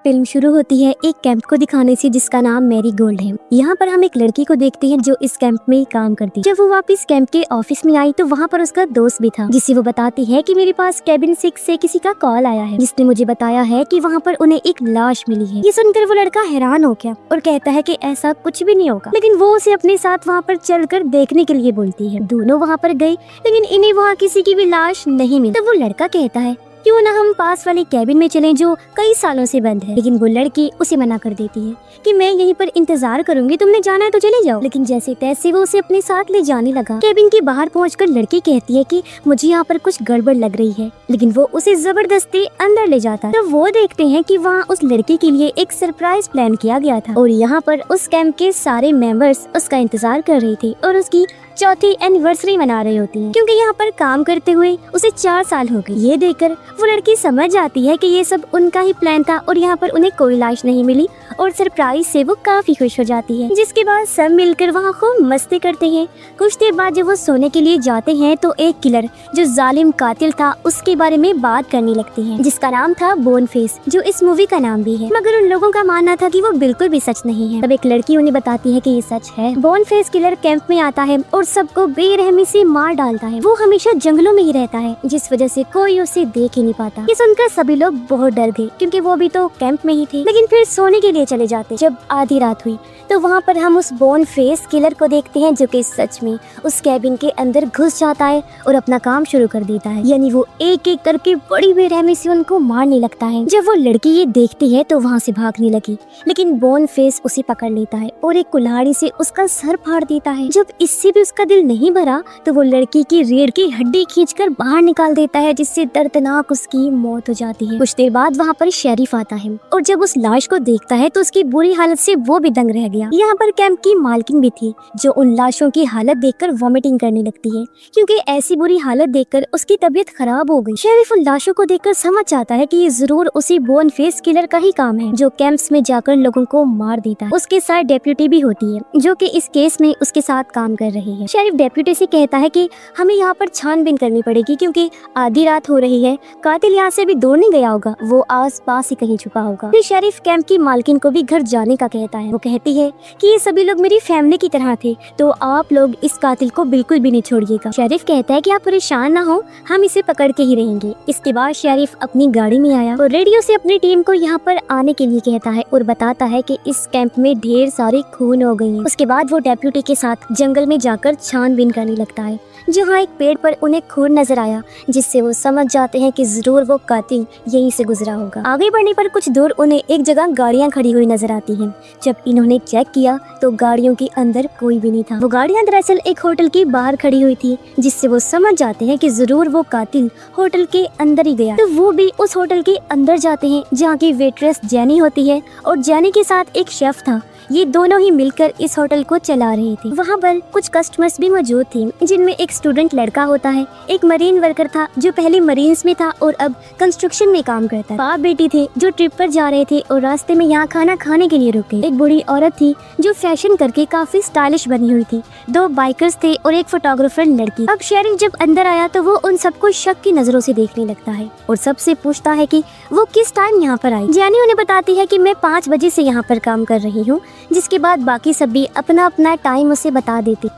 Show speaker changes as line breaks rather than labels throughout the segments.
Film शुरू होती है एक कैंप को दिखाने से जिसका नाम मैरी गोल्ड है। यहाँ पर हम एक लड़की को देखते हैं जो इस कैंप में काम करती है। जब वो वापस कैंप के ऑफिस में आई तो वहाँ पर उसका दोस्त भी था, जिसे वो बताती है कि मेरे पास केबिन 6 से किसी का कॉल आया है जिसने मुझे बताया है कि वहाँ पर उन्हें एक लाश मिली है। ये सुनकर वो लड़का हैरान हो गया और कहता है कि ऐसा कुछ भी नहीं होगा, लेकिन वो उसे अपने साथ वहाँ पर चलकर देखने के लिए बोलती है। दोनों वहाँ पर गए लेकिन इन्हें वहाँ किसी की भी लाश नहीं मिली। तो वो लड़का कहता है क्यों ना हम पास वाले कैबिन में चलें जो कई सालों से बंद है, लेकिन वो लड़की उसे मना कर देती है कि मैं यहीं पर इंतजार करूंगी, तुमने जाना है तो चले जाओ। लेकिन जैसे तैसे वो उसे अपने साथ ले जाने लगा। कैबिन के बाहर पहुंचकर लड़की कहती है कि मुझे यहाँ पर कुछ गड़बड़ लग रही है, लेकिन वो उसे जबरदस्ती अंदर ले जाता है। तो वो देखते हैं कि वहाँ उस लड़की के लिए एक सरप्राइज प्लान किया गया था और यहाँ पर उस कैंप के सारे मेंबर्स उसका इंतजार कर रहे थे और उसकी चौथी एनिवर्सरी मना रही होती है, क्योंकि यहाँ पर काम करते हुए उसे 4 साल हो गए। ये देखकर वो लड़की समझ जाती है कि ये सब उनका ही प्लान था और यहाँ पर उन्हें कोई लाश नहीं मिली और सरप्राइज से वो काफी खुश हो जाती है। जिसके बाद सब मिलकर वहाँ खूब मस्ती करते हैं। कुछ देर बाद जब वो सोने के लिए जाते हैं तो एक किलर जो जालिम कातिल था उसके बारे में बात करने लगते हैं, जिसका नाम था बोनफेस, जो इस मूवी का नाम भी है। मगर उन लोगों का मानना था कि वो बिल्कुल भी सच नहीं है। तब एक लड़की उन्हें बताती है कि ये सच है। बोनफेस किलर कैंप में आता है और सबको बेरहमी से मार डालता है। वो हमेशा जंगलों में ही रहता है, जिस वजह से कोई उसे देख ही नहीं पाता। ये सुनकर सभी लोग बहुत डर गए, क्योंकि वो भी तो कैंप में ही थे। लेकिन फिर सोने के लिए चले जाते। जब आधी रात हुई तो वहाँ पर हम उस बोन फेस किलर को देखते हैं, जो कि सच में उस कैबिन के अंदर घुस जाता है और अपना काम शुरू कर देता है। यानी वो एक एक करके बड़ी बेरहमी से उनको मारने लगता है। जब वो लड़की ये देखती है तो वहाँ से भागने लगी, लेकिन बोन फेस उसे पकड़ लेता है और एक कुल्हाड़ी से उसका सर फाड़ देता है। जब इससे भी उसका दिल नहीं भरा तो वो लड़की की रीढ़ की हड्डी खींचकर बाहर निकाल देता है, जिससे दर्दनाक उसकी मौत हो जाती है। कुछ देर बाद वहाँ पर शेरिफ आता है और जब उस लाश को देखता है तो उसकी बुरी हालत से वो भी दंग रह गया। यहाँ पर कैंप की मालकिन भी थी, जो उन लाशों की हालत देखकर वॉमिटिंग करने लगती है, क्योंकि ऐसी बुरी हालत देखकर उसकी तबीयत खराब हो गई। शेरिफ उन लाशों को देखकर समझ जाता है कि ये जरूर उसी बोन फेस किलर का ही काम है, जो कैंप्स में जाकर लोगों को मार देता है। उसके साथ डेप्यूटी भी होती है, जो कि इस केस में उसके साथ काम कर रही है। शेरिफ डेप्यूटी से कहता है कि हमें यहाँ पर छानबीन करनी पड़ेगी, क्योंकि आधी रात हो रही है, कातिल यहाँ से भी दूर नहीं गया होगा, वो आस पास ही कहीं छुपा होगा। फिर शेरिफ कैंप की मालकिन को भी घर जाने का कहता है। वो कहती है कि ये सभी लोग मेरी फैमिली की तरह थे, तो आप लोग इस कातिल को बिल्कुल भी नहीं छोड़िएगा। शेरिफ कहता है कि आप परेशान ना हो, हम इसे पकड़ के ही रहेंगे। इसके बाद शेरिफ अपनी गाड़ी में आया और रेडियो से अपनी टीम को यहाँ पर आने के लिए कहता है और बताता है कि इस कैंप में ढेर सारे खून हो गए हैं। उसके बाद वो डेप्यूटी के साथ जंगल में जाकर छानबीन करने लगता है, जहाँ एक पेड़ पर उन्हें खून नजर आया, जिससे वो समझ जाते हैं कि जरूर वो कातिल यहीं से गुजरा होगा। आगे बढ़ने पर कुछ दूर उन्हें एक जगह गाड़ियाँ खड़ी हुई नजर आती हैं। जब इन्होंने चेक किया तो गाड़ियों के अंदर कोई भी नहीं था। वो गाड़ियाँ दरअसल एक होटल के बाहर खड़ी हुई थी, जिससे वो समझ जाते हैं कि जरूर वो कातिल होटल के अंदर ही गया। तो वो भी उस होटल के अंदर जाते हैं, जहाँ की वेट्रेस जेनी होती है और जेनी के साथ एक शेफ था। ये दोनों ही मिलकर इस होटल को चला रहे थे। वहाँ पर कुछ कस्टमर्स भी मौजूद थे, जिनमें एक स्टूडेंट लड़का होता है, एक मरीन वर्कर था जो पहले मरीन्स में था और अब कंस्ट्रक्शन में काम करता है, बाप बेटी थे जो ट्रिप पर जा रहे थे और रास्ते में यहाँ खाना खाने के लिए रुके। एक बूढ़ी औरत थी जो फैशन करके काफी स्टाइलिश बनी हुई थी। 2 बाइकर्स थे और एक फोटोग्राफर लड़की। अब शेरिफ जब अंदर आया तो वो उन सबको शक की नजरों से देखने लगता है और सबसे पूछता है कि वो किस टाइम यहाँ पर आई। जेनी उन्हें बताती है कि मैं 5 बजे से यहाँ पर काम कर रही हूँ, जिसके बाद बाकी सब भी अपना अपना टाइम उसे बता देते।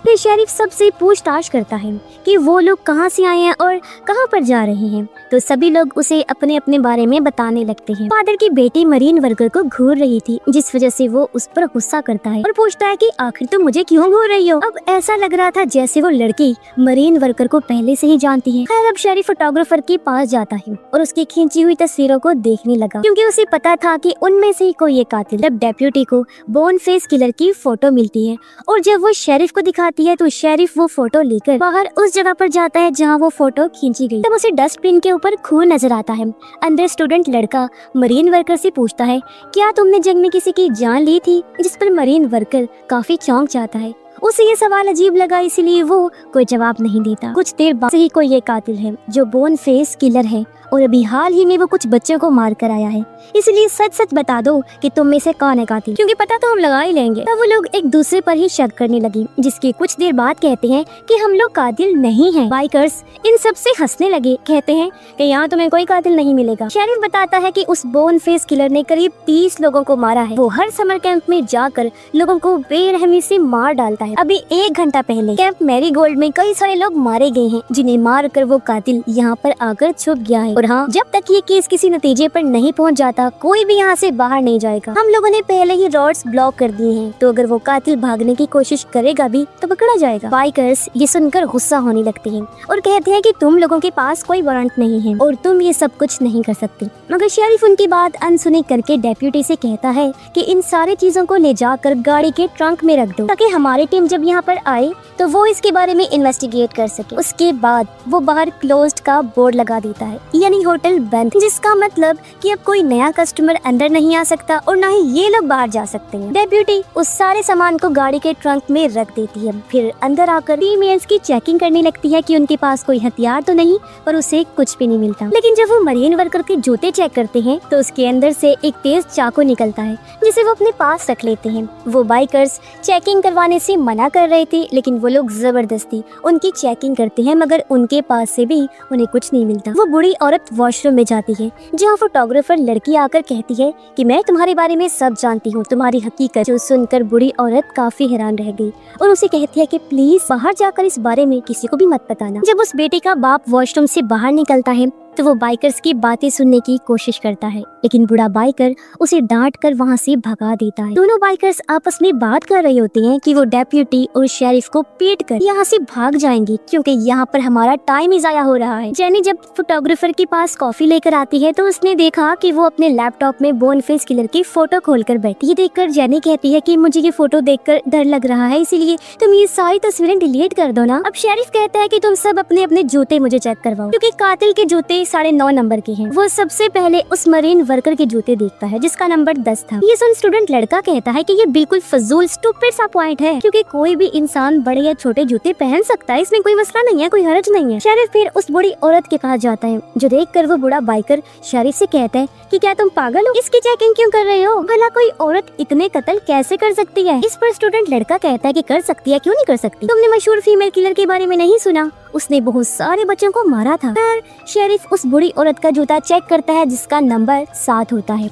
फिर शेरिफ सबसे पूछताछ करता है कि वो लोग कहाँ से आए हैं और कहाँ पर जा रहे हैं, तो सभी लोग उसे अपने अपने बारे में बताने लगते हैं। फादर की बेटी मरीन वर्कर को घूर रही थी, जिस वजह से वो उस पर गुस्सा करता है और पूछता है कि आखिर तुम मुझे क्यों घूर रही हो। अब ऐसा लग रहा था जैसे वो लड़की मरीन वर्कर को पहले से ही जानती है। खैर अब शेरिफ फोटोग्राफर के पास जाता है और उसकी खींची हुई तस्वीरों को देखने लगा, क्योंकि उसे पता था कि उनमें से ही कोई एक कातिल। जब डेप्यूटी को बोन फेस किलर की फोटो मिलती है और जब वो शेरिफ को दिखाती है तो शेरिफ वो फोटो लेकर बाहर उस जगह पर जाता है जहाँ वो फोटो खींची गई। तब उसे डस्टबिन के ऊपर खून नजर आता है। अंदर स्टूडेंट लड़का मरीन वर्कर से पूछता है, क्या तुमने जंग में किसी की जान ली थी? जिस पर मरीन वर्कर काफी चौंक जाता है। उसे ये सवाल अजीब लगा, इसलिए वो कोई जवाब नहीं देता। कुछ देर बाद से ही कोई ये कातिल है जो बोन फेस किलर है और अभी हाल ही में वो कुछ बच्चों को मार कर आया है, इसलिए सच सच बता दो कि तुम में से कौन है कातिल, क्योंकि पता तो हम लगा ही लेंगे। तब वो लोग एक दूसरे पर ही शक करने लगी, जिसके कुछ देर बाद कहते हैं कि हम लोग कातिल नहीं हैं। बाइकर्स इन सब से हंसने लगे, कहते हैं कि यहाँ तुम्हें कोई कातिल नहीं मिलेगा। शेरिफ बताता है कि उस बोन फेस किलर ने करीब 30 लोगों को मारा है। वो हर समर कैंप में जाकर लोगों को बेरहमी से मार डालता है। अभी 1 घंटा पहले कैंप मैरीगोल्ड में कई सारे लोग मारे गए हैं, जिन्हें मार कर वो कातिल यहाँ पर आकर छुप गया है। और हाँ, जब तक ये केस किसी नतीजे पर नहीं पहुँच जाता, कोई भी यहाँ से बाहर नहीं जाएगा। हम लोगों ने पहले ही रॉड्स ब्लॉक कर दिए हैं, तो अगर वो कातिल भागने की कोशिश करेगा भी तो पकड़ा जाएगा। बाइकर्स ये सुनकर गुस्सा होने लगते हैं और कहते हैं कि तुम लोगों के पास कोई वारंट नहीं है और तुम ये सब कुछ नहीं कर सकते। मगर शेरिफ उनकी बात अनसुनी करके डेप्यूटी से कहता है कि इन सारी चीजों को ले जाकर गाड़ी के ट्रंक में रख दो, ताकि हमारी टीम जब यहाँ पर आए तो वो इसके बारे में इन्वेस्टिगेट कर सके। उसके बाद वो बाहर क्लोज्ड का बोर्ड लगा देता है, यानी होटल बंद, जिसका मतलब कि अब कोई नया कस्टमर अंदर नहीं आ सकता और ना ही ये लोग बाहर जा सकते हैं। डेप्यूटी उस सारे सामान को गाड़ी के ट्रंक में रख देती है, फिर अंदर आकर फीमेल्स की चेकिंग करने लगती है कि उनके पास कोई हथियार तो नहीं, पर उसे कुछ भी नहीं मिलता। लेकिन जब वो मरीन वर्कर के जूते चेक करते हैं तो उसके अंदर से एक तेज चाकू निकलता है, जिसे वो अपने पास रख लेते हैं। वो बाइकर्स चेकिंग करवाने से मना कर रहे थे, लेकिन वो लोग जबरदस्ती उनकी चेकिंग करते हैं, मगर उनके पास से भी उन्हें कुछ नहीं मिलता। वो बूढ़ी औरत वॉशरूम में जाती है, जहाँ फोटोग्राफर लड़की आकर कहती है कि मैं तुम्हारे बारे में सब जानती हूँ, तुम्हारी हकीकत। जो सुनकर बूढ़ी औरत काफी हैरान रह गई और उसे कहती है कि प्लीज बाहर जाकर इस बारे में किसी को भी मत बताना। जब उस बेटे का बाप वॉशरूम से बाहर निकलता है तो वो बाइकर्स की बातें सुनने की कोशिश करता है, लेकिन बूढ़ा बाइकर उसे डांट कर वहाँ से भगा देता है। दोनों बाइकर्स आपस में बात कर रहे होते हैं कि वो डेप्यूटी और शेरिफ को पीट कर यहाँ से भाग जाएंगे, क्योंकि यहाँ पर हमारा टाइम ही जाया हो रहा है। जेनी जब फोटोग्राफर के पास कॉफी लेकर आती है तो उसने देखा कि वो अपने लैपटॉप में बोन फेस किलर की फोटो खोलकर बैठी। ये देखकर जेनी कहती है कि मुझे ये फोटो देखकर डर लग रहा है, इसीलिए तुम ये सारी तस्वीरें डिलीट कर दो ना। अब शेरिफ कहता है कि तुम सब अपने अपने जूते मुझे चेक करवाओ, क्योंकि कातिल के जूते 9.5 नंबर के हैं। वो सबसे पहले उस मरीन वर्कर के जूते देखता है जिसका नंबर 10 था। ये सुन स्टूडेंट लड़का कहता है कि ये बिल्कुल फजूल स्टूपिड सा पॉइंट है, क्योंकि कोई भी इंसान बड़े या छोटे जूते पहन सकता है, इसमें कोई मसला नहीं है, कोई हर्ज नहीं है। शेरिफ फिर उस बूढ़ी औरत के पास जाता है, जो देखकर वो बूढ़ा बाइकर शेरिफ से कहता है कि क्या तुम पागल हो, इसकी चेकिंग क्यों कर रहे हो? भला कोई औरत इतने कत्ल कैसे कर सकती है? इस पर स्टूडेंट लड़का कहता है कि कर सकती है, क्यों नहीं कर सकती? तुमने मशहूर फीमेल किलर के बारे में नहीं सुना? उसने बहुत सारे बच्चों को मारा था। फिर शेरिफ उस बूढ़ी औरत का जूता चेक करता है जिसका नंबर 7 होता है।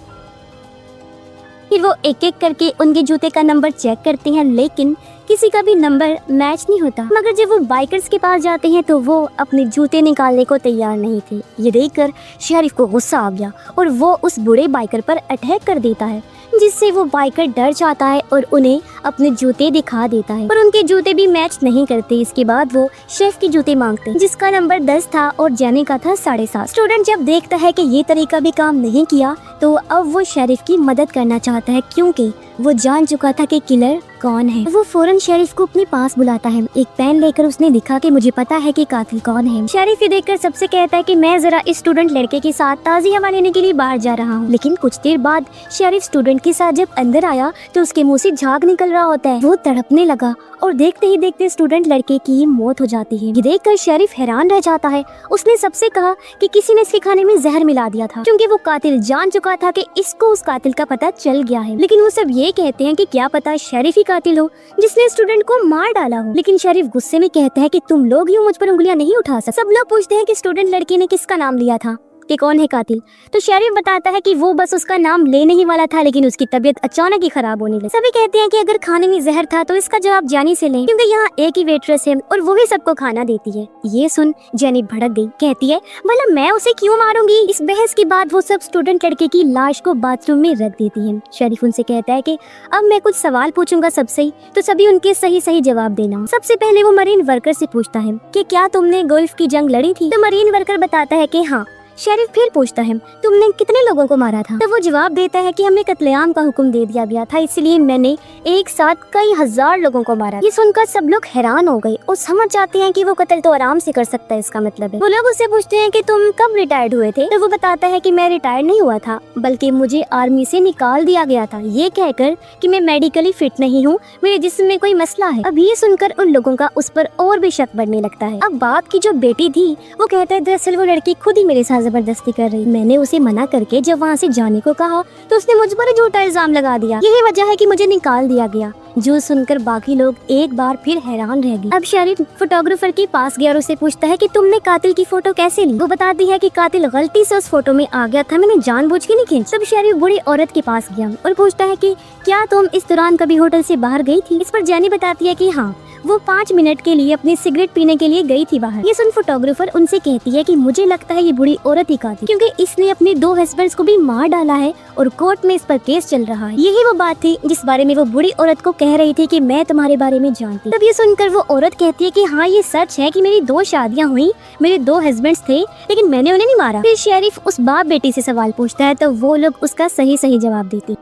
फिर वो एक एक करके उनके जूते का नंबर चेक करते हैं, लेकिन किसी का भी नंबर मैच नहीं होता। मगर जब वो बाइकर्स के पास जाते हैं तो वो अपने जूते निकालने को तैयार नहीं थे। ये देखकर शेरिफ को गुस्सा आ गया और वो उस बूढ़े बाइकर पर अटैक कर देता है, जिससे वो बाइकर डर जाता है और उन्हें अपने जूते दिखा देता है, पर उनके जूते भी मैच नहीं करते। इसके बाद वो शेफ के जूते मांगते हैं, जिसका नंबर 10 था और जेनी का था 7.5। स्टूडेंट जब देखता है कि ये तरीका भी काम नहीं किया तो अब वो शेरिफ की मदद करना चाहता है, क्योंकि वो जान चुका था कि किलर कौन है। वो फौरन शेरिफ को अपने पास बुलाता है। एक पेन लेकर उसने लिखा कि मुझे पता है कि कातिल कौन है। शेरिफ ये देखकर सबसे कहता है कि मैं जरा इस स्टूडेंट लड़के के साथ ताज़ी हवा लेने के लिए बाहर जा रहा हूँ। लेकिन कुछ देर बाद शेरिफ स्टूडेंट के साथ जब अंदर आया तो उसके मुंह से झाग निकल रहा होता है। वो तड़पने लगा और देखते ही देखते स्टूडेंट लड़के की मौत हो जाती है। ये देखकर शेरिफ हैरान रह जाता है। उसने सबसे कहा कि किसी ने इसके खाने में जहर मिला दिया था, क्योंकि वो कातिल जान चुका था कि इसको उस कातिल का पता चल गया है। लेकिन वो सब ये कहते हैं कि क्या पता शेरिफ ही कातिल हो जिसने स्टूडेंट को मार डाला हो। लेकिन शेरिफ गुस्से में कहता है कि तुम लोग यूं मुझ पर उंगलियां नहीं उठा सकते। सब लोग पूछते हैं कि स्टूडेंट लड़की ने किसका नाम लिया था, कि कौन है कातिल। तो शेरिफ बताता है कि वो बस उसका नाम लेने ही वाला था, लेकिन उसकी तबीयत अचानक ही खराब होने लगी। सभी कहते हैं कि अगर खाने में जहर था तो इसका जवाब जानी से लें, क्योंकि यहाँ एक ही वेट्रेस है और वो ही सबको खाना देती है। ये सुन जेनी भड़क गई, कहती है भला मैं उसे क्यों मारूंगी। इस बहस के बाद वो सब स्टूडेंट लड़के की लाश को बाथरूम में रख देती है। शेरिफ उनसे कहता है कि अब मैं कुछ सवाल पूछूंगा सबसे ही, तो सभी उनके सही सही जवाब देना। सबसे पहले वो मरीन वर्कर से पूछता है कि क्या तुमने गोल्फ की जंग लड़ी थी? तो मरीन वर्कर बताता है कि हाँ। शेरिफ फिर पूछता है तुमने कितने लोगों को मारा था? तो वो जवाब देता है कि हमें कत्लेआम का हुक्म दे दिया गया था, इसलिए मैंने एक साथ कई हजार लोगों को मारा। ये सुनकर सब लोग हैरान हो गए और समझ जाते हैं कि वो कत्ल तो आराम से कर सकता है, इसका मतलब है। वो लोग उससे पूछते हैं कि तुम कब रिटायर्ड हुए थे? तो वो बताता है कि मैं रिटायर्ड नहीं हुआ था, बल्कि मुझे आर्मी से निकाल दिया गया था, ये कहकर कि मैं मेडिकली फिट नहीं हूँ, मेरे जिस्म में कोई मसला है। अब ये सुनकर उन लोगों का उस पर और भी शक बढ़ने लगता है। अब बाप की जो बेटी थी वो कहता है दरअसल वो लड़की खुद ही मेरे साथ जबरदस्ती कर रही। मैंने उसे मना करके जब वहाँ से जाने को कहा तो उसने मुझ पर झूठा इल्जाम लगा दिया। यही वजह है कि मुझे निकाल दिया गया। जो सुनकर बाकी लोग एक बार फिर हैरान रह गए। अब शेरिफ फोटोग्राफर के पास गया और उसे पूछता है कि तुमने कातिल की फोटो कैसे ली। वो बताती है कि कातिल गलती से उस फोटो में आ गया था, मैंने जानबूझ के नहीं खींची। तब शेरिफ बूढ़ी औरत के पास गया और पूछता है कि क्या तुम इस दौरान कभी होटल से बाहर गई थी। इस पर जेनी बताती है कि हाँ, वो 5 मिनट के लिए अपनी सिगरेट पीने के लिए गई थी बाहर। ये सुन फोटोग्राफर उनसे कहती है कि मुझे लगता है ये बुढ़ी औरत ही कातिल, क्योंकि इसने अपने 2 हस्बैंड्स को भी मार डाला है और कोर्ट में इस पर केस चल रहा है। यही वो बात थी जिस बारे में वो बुढ़ी औरत को कह रही थी कि मैं तुम्हारे बारे में जानती। तब ये सुनकर वो औरत कहती है कि हाँ, ये सच है कि मेरी 2 शादियाँ हुई, मेरे 2 हस्बैंड्स थे, लेकिन मैंने उन्हें नहीं मारा। फिर शेरिफ उस बाप बेटी से सवाल पूछता है तो वो लोग उसका सही जवाब देते।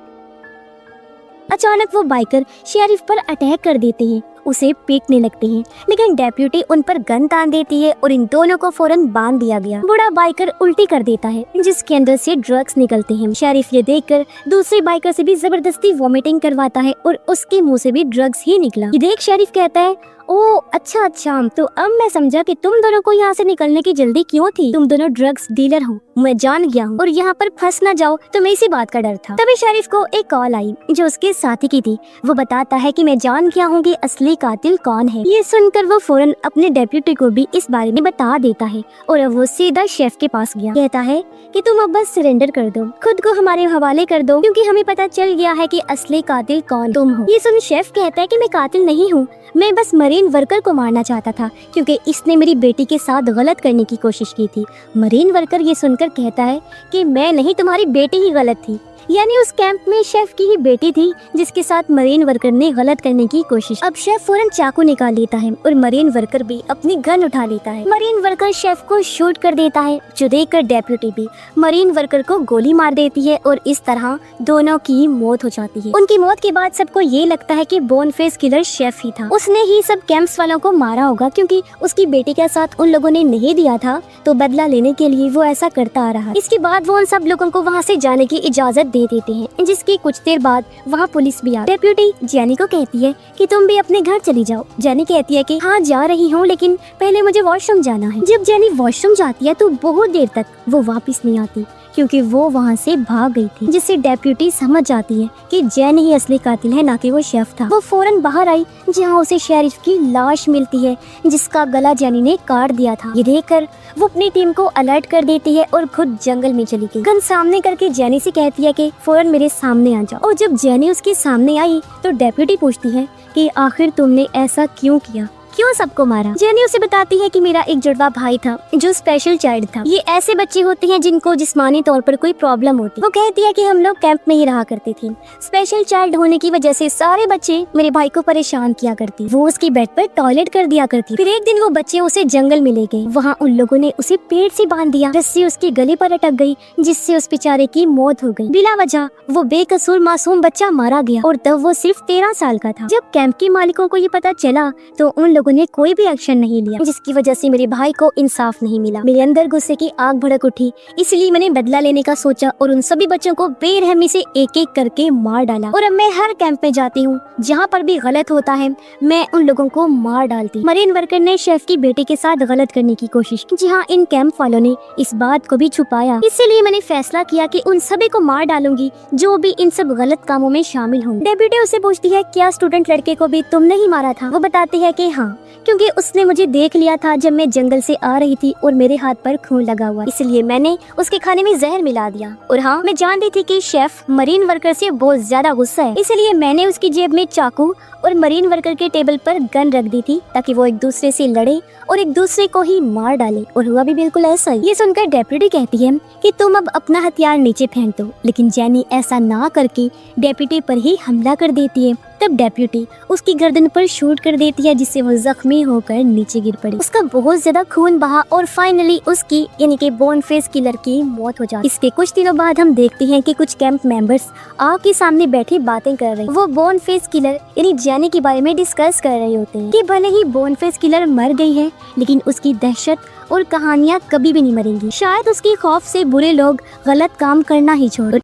अचानक वो बाइकर शेरिफ पर अटैक कर देते हैं, उसे पीटने लगते हैं, लेकिन डेप्यूटी उन पर गन तान देती है और इन दोनों को फौरन बांध दिया गया। बूढ़ा बाइकर उल्टी कर देता है जिसके अंदर से ड्रग्स निकलते हैं। शेरिफ ये देखकर दूसरे बाइकर से भी जबरदस्ती वॉमिटिंग करवाता है और उसके मुंह से भी ड्रग्स ही निकला। ये देख शेरिफ कहता है, ओ अच्छा, तो अब मैं समझा कि तुम दोनों को यहाँ से निकलने की जल्दी क्यों थी। तुम दोनों ड्रग्स डीलर हो, मैं जान गया हूँ और यहाँ पर फंस ना जाओ, तुम्हें इसी बात का डर था। तभी शेरिफ को एक कॉल आई जो उसके साथी की थी। वो बताता है कि मैं जान गया हूँ कि असली कातिल कौन है। ये सुनकर वो फौरन अपने डेप्यूटी को भी इस बारे में बता देता है और वो सीधा शेफ के पास गया। कहता है कि तुम अब बस सरेंडर कर दो, खुद को हमारे हवाले कर दो, क्योंकि हमें पता चल गया है कि असली कातिल कौन तुम हो। ये सुन शेफ कहता है कि मैं कातिल नहीं हूँ, मैं बस मरीन वर्कर को मारना चाहता था क्योंकि इसने मेरी बेटी के साथ गलत करने की कोशिश की थी। मरीन वर्कर ये सुनकर कहता है कि मैं नहीं, तुम्हारी बेटी ही गलत थी। यानी उस कैंप में शेफ की ही बेटी थी जिसके साथ मरीन वर्कर ने गलत करने की कोशिश। अब शेफ फौरन चाकू निकाल लेता है और मरीन वर्कर भी अपनी गन उठा लेता है। मरीन वर्कर शेफ को शूट कर देता है, जो देखकर डेप्यूटी भी मरीन वर्कर को गोली मार देती है और इस तरह दोनों की मौत हो जाती है। उनकी मौत के बाद सबको ये लगता है कि बोनफेस किलर शेफ ही था। उसने ही सब कैंप्स वालों को मारा होगा, क्योंकि उसकी बेटी के साथ उन लोगों ने नहीं दिया था, तो बदला लेने के लिए वो ऐसा करता आ रहा। इसके बाद वो उन सब लोगों को वहाँ से जाने की इजाजत दे देते हैं, जिसकी कुछ देर बाद वहाँ पुलिस भी आ। डेप्यूटी जेनी को कहती है कि तुम भी अपने घर चली जाओ। जेनी कहती है कि हाँ जा रही हूँ, लेकिन पहले मुझे वॉशरूम जाना है। जब जेनी वॉशरूम जाती है तो बहुत देर तक वो वापस नहीं आती, क्योंकि वो वहाँ से भाग गई थी, जिससे डेप्यूटी समझ जाती है कि जेनी ही असली कातिल है, ना कि वो शेफ था। वो फौरन बाहर आई जहाँ उसे शेरिफ की लाश मिलती है जिसका गला जेनी ने काट दिया था। ये देखकर वो अपनी टीम को अलर्ट कर देती है और खुद जंगल में चली गई। गन सामने करके जेनी से कहती है कि फौरन मेरे सामने आ जाओ। और जब जेनी उसके सामने आई तो डेप्यूटी पूछती है कि आखिर तुमने ऐसा क्यों किया, क्यों सबको मारा। जेनी उसे बताती है कि मेरा एक जुड़वा भाई था जो स्पेशल चाइल्ड था। ये ऐसे बच्चे होते हैं जिनको जिस्मानी तौर पर कोई प्रॉब्लम होती। वो कहती है कि हम लोग कैंप में ही रहा करते थे, स्पेशल चाइल्ड होने की वजह से सारे बच्चे मेरे भाई को परेशान किया करती। वो उसकी बेड पर टॉयलेट कर दिया करती। फिर एक दिन वो बच्चे उसे जंगल में ले गए। वहाँ उन लोगों ने उसे पेड़ से बांध दिया, रस्सी उसके गले पर अटक गई, जिससे उस बेचारे की मौत हो गई। बिला वजह वो बेकसूर मासूम बच्चा मारा गया और तब वो सिर्फ 13 साल का था। जब कैंप के मालिकों को ये पता चला तो उन लोगों ने कोई भी एक्शन नहीं लिया, जिसकी वजह से मेरे भाई को इंसाफ नहीं मिला। मेरे अंदर गुस्से की आग भड़क उठी, इसलिए मैंने बदला लेने का सोचा और उन सभी बच्चों को बेरहमी से एक एक करके मार डाला। और अब मैं हर कैंप में जाती हूँ, जहाँ पर भी गलत होता है मैं उन लोगों को मार डालती। मरीन वर्कर ने शेफ की बेटी के साथ गलत करने की कोशिश की, जहाँ इन कैंप वालों ने इस बात को भी छुपाया। इसीलिए मैंने फैसला किया कि उन सभी को मार डालूंगी जो भी इन सब गलत कामों में शामिल हों। डेप्यूटी उसे पूछती है क्या स्टूडेंट लड़के को भी तुमने ही मारा था। वो बताती है कि हाँ, क्योंकि उसने मुझे देख लिया था जब मैं जंगल से आ रही थी और मेरे हाथ पर खून लगा हुआ, इसलिए मैंने उसके खाने में जहर मिला दिया। और हाँ, मैं जानती थी कि शेफ मरीन वर्कर से बहुत ज्यादा गुस्सा है, इसलिए मैंने उसकी जेब में चाकू और मरीन वर्कर के टेबल पर गन रख दी थी ताकि वो एक दूसरे से लड़े और एक दूसरे को ही मार डाले। और हुआ भी बिल्कुल ऐसा ही। ये सुनकर डेप्यूटी कहती है कि तुम अब अपना हथियार नीचे फेंक दो, लेकिन जेनी ऐसा ना करके डेप्यूटी पर ही हमला कर देती है। तब डेप्यूटी उसकी गर्दन पर शूट कर देती है, जिससे वो जख्मी होकर नीचे गिर पड़ी। उसका बहुत ज्यादा खून बहा और फाइनली उसकी यानी कि बोनफेस किलर की मौत हो जाती। इसके कुछ दिनों बाद हम देखते हैं कि कुछ कैंप मेंबर्स आग के सामने बैठे बातें कर रहे हैं। वो बोनफेस किलर यानी जेनी के बारे में डिस्कस कर रहे होते हैं कि भले ही बोनफेस किलर मर गई है, लेकिन उसकी दहशत और कहानियाँ कभी भी नहीं मरेंगी। शायद उसकी खौफ से बुरे लोग गलत काम करना ही छोड़